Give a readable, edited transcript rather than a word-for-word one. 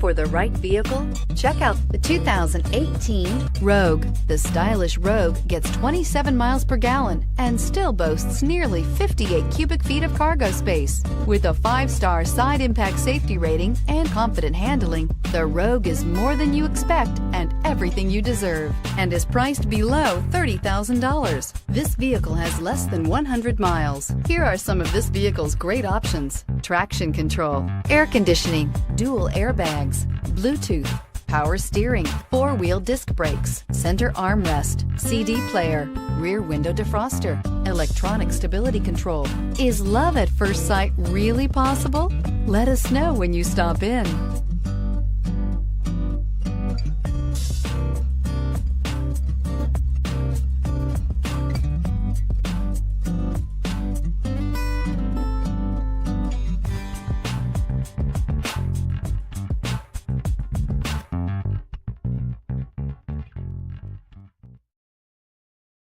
For the right vehicle? Check out the 2018 Rogue. The stylish Rogue gets 27 miles per gallon and still boasts nearly 58 cubic feet of cargo space. With a 5-star side impact safety rating and confident handling, the Rogue is more than you expect and everything you deserve, and is priced below $30,000. This vehicle has less than 100 miles. Here are some of this vehicle's great options: traction control, air conditioning, dual airbags, Bluetooth, power steering, 4-wheel disc brakes, center armrest, CD player, rear window defroster, electronic stability control. Is love at first sight really possible? Let us know when you stop in.